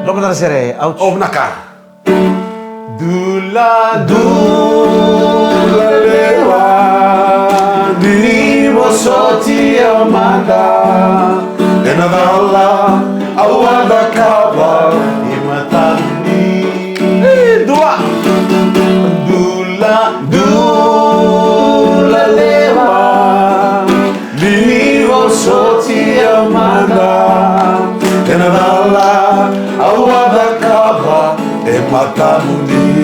Dopo da sere, ouch. Naka. Dula lewa di bosoti amanda enadala awada kaba imatani dua dula lewa di bosoti amanda enadala awada kaba ematani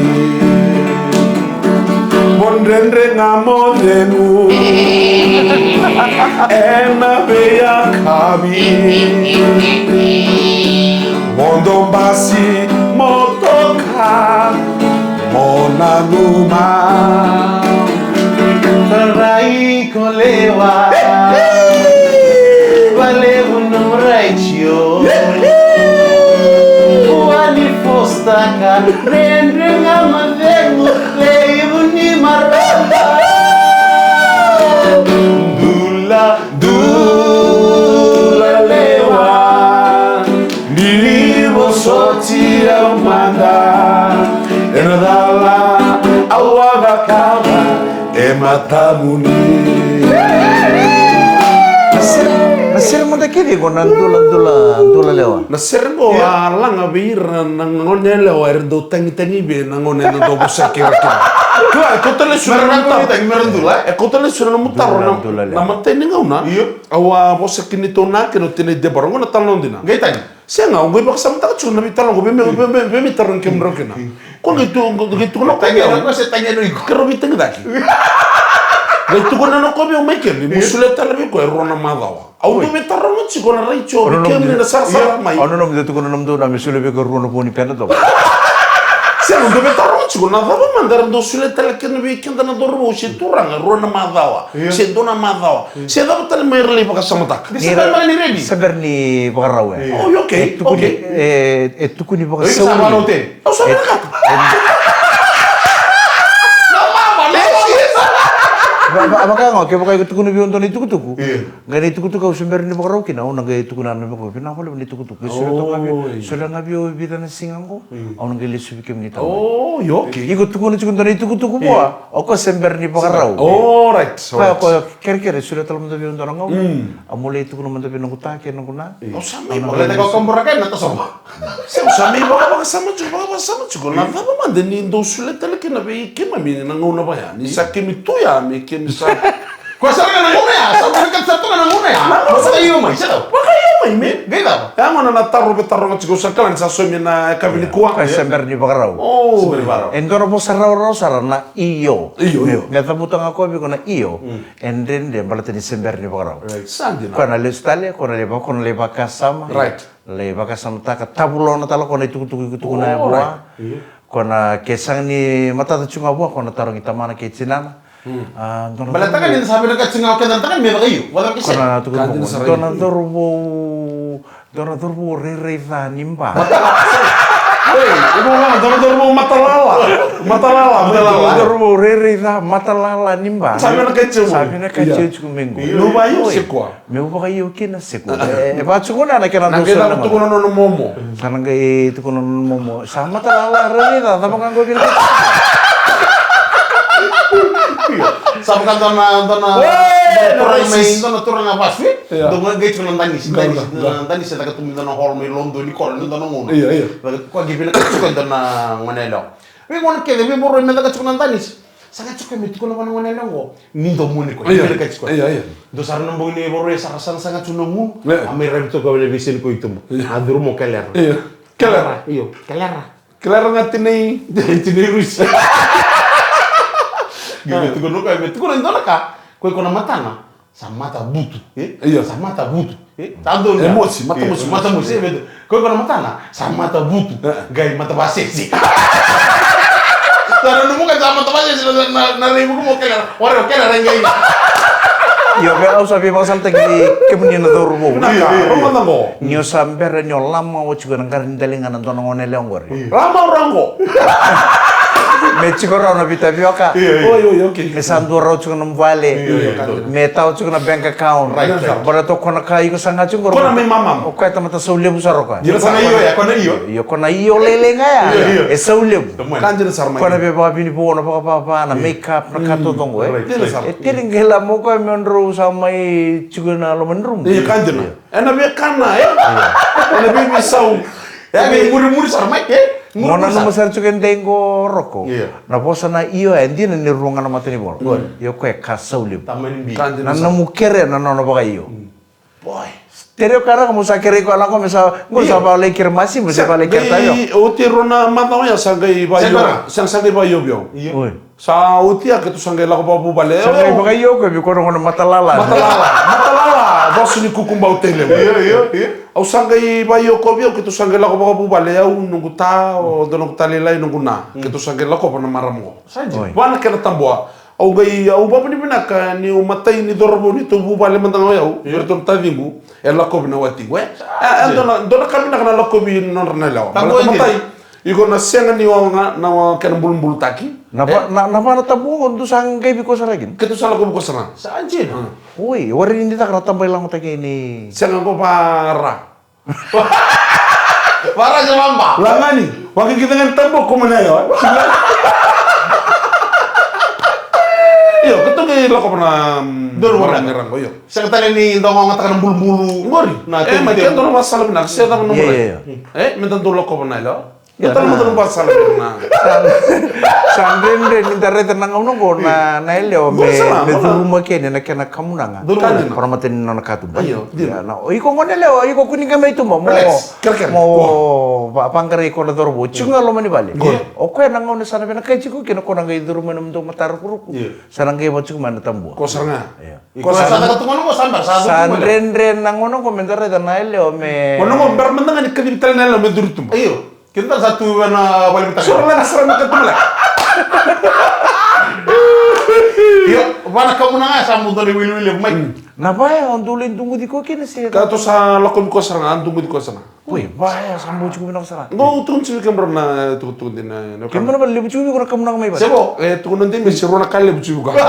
Mondrendre na mondenu Ena beya kami Mondo basi motoka Monanuma Rai kolewa Valevo no raichio Wani fostaka Rendre na madenu Leivo ni maranda Dula lewa Nivo soti amanda Enadala awaga kaba Ematamuni Nasir mo da kidi ko na dula lewa. Nasir mo langa bir nangonel o erdo tangi be nangonel do bosaki rakira. Kua kotele sura mutar. Kotele sura mutar na mateni ngauna. Awa bosaki ni tona que no tiene de barongo na talondina. Gaitani. Senga o goi baksa mutar chuna bitalongo be mitaron kem rokina. Ko gitu no Tanya no se tanya no iko. Kero biteng daki. Itu kona no kobe o mekemi musuleta lebi ko erona madawa. Au be mitaron chi kona raicho kemi na sara mai. Ono no mdetu kono namdo na misule be ko runo poni pena to. Se non deve tornare ci kona dava mandare do suleta le kemi be kenda na dorbo si turanga rona madawa. Se dona madawa. Se dava tale mai rele baka samatak. Sabar mana ni ready? Saber ni bakarawe. Oh, okay. Okay. Tukuni baka Sa sawi. hotel. Oh, sabi na kata. Abaka ngo ke baka tukuni bi onto ni tukutuku. Ngani tukutuku usumber ni bakaraw kina ona ga tukuna na bako. Pina pala ni tukutuku. Sula ngabi o bida na singango. Ona ga lisu bikem ni tawo. Oh, okay. Iko tukuni ni tukutuku boa. Oko sember ni bakaraw. Oh, right. Kaya ko kere sula talam da bi onto ngo. Amule tukuna man da bi nguta ke nguna. Oh, sami ba? Boleh tengok kompor kan atau sama? Sami baka sama chu. Na dava mandeni do suleta le kena be kema mi na ngona ba ya. Ni sakemi tuya mi kemi sa. Kuasa kan nangune ya, sama kan satu kan nangune ya. Masa kayo mai, siapa? Baka yo mai me. Gaita. Ya mana na tarro ngachiko sakalan sa somi na kabini kuwa. Kaya sember ni bakaraw. Oh, Endoro po saraw sarana iyo. Iyo. Ngata butang ako bi ko na iyo. And then balata ni sember ni bakaraw. Sandi na. Kona le stale, kona le bakasama. Right. Le bakasama taka tabulo na talo kona tuku na buah. Kona kesang ni mata tachunga buah kona tarong itamana ke cinana. Balata kan yang sabi na katsingaw kan tangan may kayo. Wala kasi. Kona tuku dona turbo re nimba. Hey, ibu mama dormo matalala. Turbo re matalala nimba. Sabi na kecil. Sabi na kecil cukup minggu. No ba yo sekwa. Meu ba kayo kina seko. Ba chukuna na kina Nangkita ko tukuno no momo. Sana kay tukuno no momo. Sama talala re da tama kan ko kina. Sabi kan dona turang apa sih? Dona gate kan tanis sa tagatumi dona hormay londo ni kol dona ngono. Iya. Ko gibina ka tukon dona ngonelo. We ngono kede we moro menda ka tukon tanis. Sanga tukon mi tukon ngonelo ngo. Nindo muni ko. Gibina ka tukon. Iya. Do sarna mbong ni moro sa kasan sanga tunomu. Ame rem to ko le visin ko itum. Aduru mo keler. Iya. Keler. Iyo, keler. Keler ngatinay. Tinirus. Gitu kono ko metu kono ndona ka ko kono matana sa mata butu Iya. sa mata butu tando Emosi, mata musi bedo ko kono matana sa mata butu gai mata basesi tara numu ka sa mata basesi na ribu mo kala waro kala rangai Yo kaya usah bilang sampai di kemudian itu rubo. Rumah tanggo. Nyo sampai lama mau juga nangkarin telinga nonton ngonel yang gue. Lama orang kok. Me cikora na bitapioca. Okay. Me sandura chuko na mvale. Me tau chuko na bank account. Bara to kona kai ko sanga chuko. Kona me mama. O kai tamata saule busaroka. Kona Kona iyo lele ngaya. E saule. Kanjira sarma. Kona be ba bini bo na pa na makeup na kato dongo e tiringela mo ko menro samai chuko na lo menrum. Kanjira. Ena be kana Ena be misau. Be muri sarma Mona no masar chuken dengo roko. Na posa na iyo endi na ni ruanga na mateni bol. Yo ko e kasauli. Na no mukere na no baga iyo. Boy. Stereo cara como sakere ko ala ko mesa ngol sa ba lekir masi mo sa ba lekir tayo. O tirona mata ya sangai bayo. Sangai bayo bio. Sa utia que tu sangai la ko babu bale. Sangai baga iyo ko bi ko no matalala. Matalala. Bosu ni kukumba utele. Au sangai bayo ko bio que tu sangai la ko babu bale au nungu ta o dono tali lai nungu na. Que tu sangai la ko na maramo. Wana que na tamboa. Au gai au babu ni binaka ni o matai ni dorbo ni tu bu bale mandang au. Berton tadingu ela ko bina wati. We. Dona kamina kana la ko bi non rena la. Matai. Iko na senga ni wa na kana bulbul taki. Na na tabu on tu sangai bi ko saragin. Que tu sala ko sana. Sanjin. Oi, wari ini tak rata bilang taki ini. Senga ko para. Para jamamba. Langani. Wagi kita ngan tambo ko mana yo. Yo, ketu ke lo ko pernah ngerang ko yo. Sekatali ni ndongo ngatakan bulu-bulu. Ngori. Macam tu masalah benar. Saya tak nomor. Minta tu lo ko pernah lo. Kita mau masalah benar. Sandrende internet tenang uno ko na elio me dulu ke na kena kamu nanga. Para maten na katu. Ya na iko ngone leo iko kuning kame itu mo. Pangkare ko na dorbo. Chunga lo mani bale. O ko na ngone sana bena kai chiku kena ko na ngai duru menum to matar kuruku. Sana ngai mo chuk mana tambu. Ko sanga. Ko sana katu ngono ko sambar sadu. Sandrende na ngono ko mentere na elio me. Kono mo bermenang ni kedibital na lo medurutum. Ayo. Kita satu na balik kita. Surla nasra ketemu lah. Yo, mana kamu nanga samu dari wil-wil mai. Na baya on dulin tunggu di ko kene se. Ka to sa lakom ko sarang tunggu di ko sana. Woi, baya sambu cukup nak sara. Ngo tun ci ke mrna tu din na. Kemana ba lebu cukup ko kamu nang mai ba. Sebo, tu non din mi sirona kalle bu ci ga.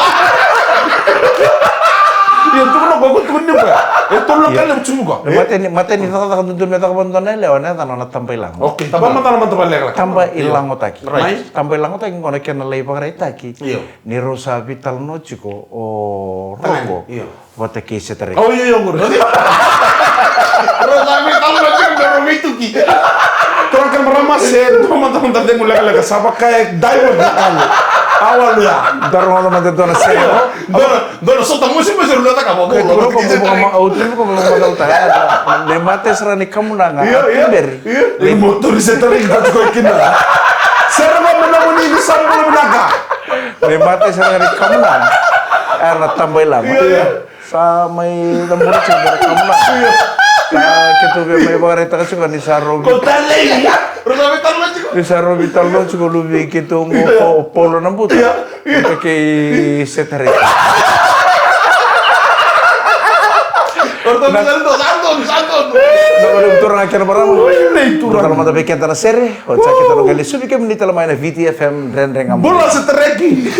Yo tu no go tu ni ba. Tu lo kalle bu ci ga. Mate ni tata kan tuntun meta kan tonton lewa na tanah tampai lang. Oke, tapi mata balik lah. Tambah ilang otaki. Right. Tambah ilang otaki ngono kena lei pagare taki. Ni rosa vital no chiko o rogo. Wate ke setere. Oh iya ngor. Rosa vital no chiko do mitu ki. Kurang kan meramas teman-teman tadi mulai sama kayak diver kan. Awal ya. Daro no mate dona seo. Dono sota musim masih udah tak apa. Ko mo auto ko mo mo ta. Ne mate serani kamu nanga. Beri. Ini motor setere ikut ko kina. Serba menamuni di sampul benaga. Ne mate serani kamu nanga. Era tambah ilang. Samai lembur cedera kamu nanga. Kita may pagare ta kasi ni saro. Kota lagi. Rosa vital no chiko. Ni saro vital no chiko lubi kito ngo polo ng buta. Ito kay setere. Orto santon. Naman turang akin na parang. Turang mata beken ta na sere. O sa kita no gali subi kami ni talamay na VTFM rendeng amo. Bola setereki.